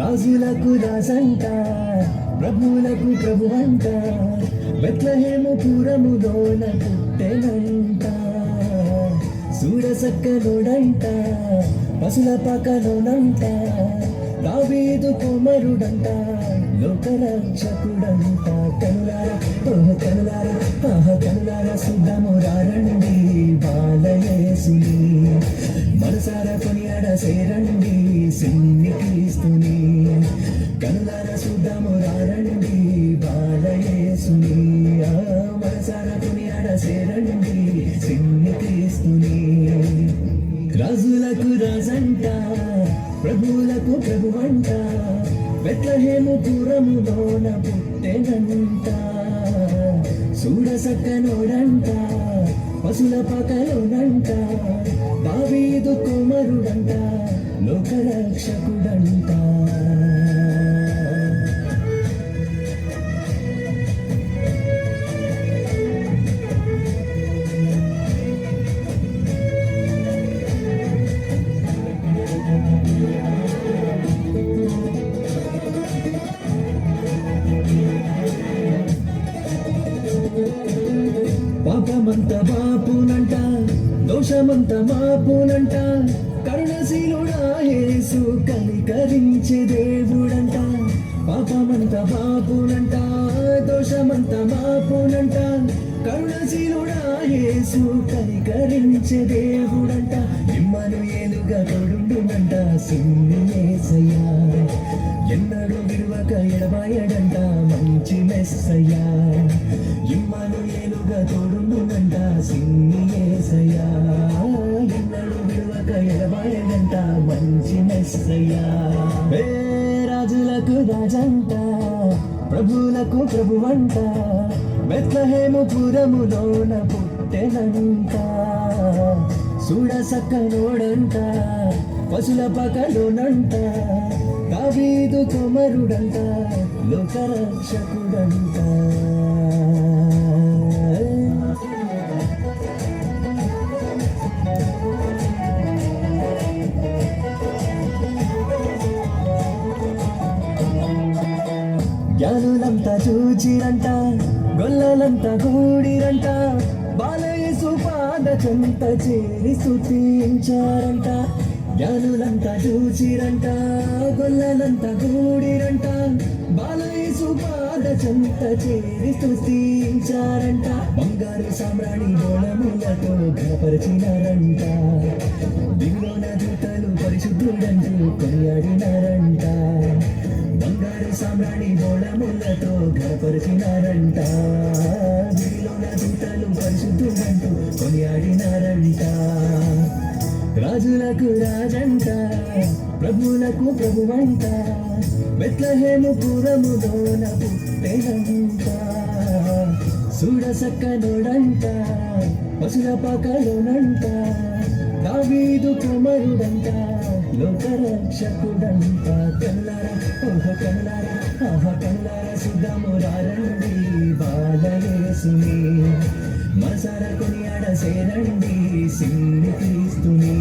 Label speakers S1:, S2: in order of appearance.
S1: రాజులకు రాజంట ప్రభువులకు ప్రభువంట బెత్లెహేము పురములోన పుట్టెనంట సూరసక్కనుడంట పసుల పకలోనంట దావీదు కుమారుడంట లోకరక్షకుడంట కనులారా ఓహ కనులారా ఆహ కనులారా సిద్ధము రండి బాలయేసుని మనసారా కొనియాడ సేరండి సిన్ని క్రీస్తుని కనులారా సిద్ధము రండి బాలయేసుని మనసారా కొనియాడ సేరండి సిన్ని క్రీస్తుని రాజులకు రాజంట ప్రభువులకు ప్రభువంట బెత్లెహేము పురములోన పుట్టెనంట సూడసక్కనోడంట పసుల పకలోనంట దావీదు కుమారుడంట లోకరక్షకుడంట పాపమంత బాపునంట దోషమంత మాపునంట కరుణశీలుడా యేసు కనికరించే దేవుడంట పాపమంత బాపునంట దోషమంత మాపునంట కరుణశీలుడా యేసు కనికరించే దేవుడంట ఇమ్మనుయేలుగా తోడుండునంట సిన్ని యేసయ్యా ఎన్నడూ విడువక ఎడబాయడంట మంచి మెస్సయ్యా ఇమ్మనుయేలుగా తోడుండునంట సిన్ని యేసయ్యా ఎన్నడూ విడువక ఎడబాయడంట మంచి మెస్సయ్యా రాజులకు రాజంట ప్రభువులకు ప్రభువంట బెత్లెహేము పురములోన పుట్టెనంట సూడసక్కనోడంట పసుల పకలోనంట దావీదు కుమారుడంట లోకరక్షకుడంట జ్ఞానులంతా చూచిరంట గొల్లలంతా కూడిరంట బాలయేసు పాద చెంత చేరి స్తుతించారంట జ్ఞానులంతా చూచిరంట గొల్లలంతా కూడిరంట బాలయేసు పాద చెంత చేరి స్తుతించారంట బంగారు సామ్రాణి బోళములతో ఘనపరిచినారంట దిగులోన దూతలు పరిశుద్ధుడంటూ కొనియాడినారంట బంగారు సామ్రాణి బోళములతో ఘనపరిచినారంట దిగులోన దూతలు పరిశుద్ధుడంటూ కొనియాడినారంట రాజులకు రాజంట ప్రభువులకు ప్రభువంట బెత్లెహేము పురములోన పుట్టెనంట సూడసక్కనోడంట పసుల పకలోనంట దావీదు కుమారుడంట లోకరక్షకుడంట కనులారా ఓహ కనులారా ఆహ కనులారా సిద్ధము రండి బాలయేసుని మనసారా కొనియాడ సేరండి సిన్ని క్రీస్తుని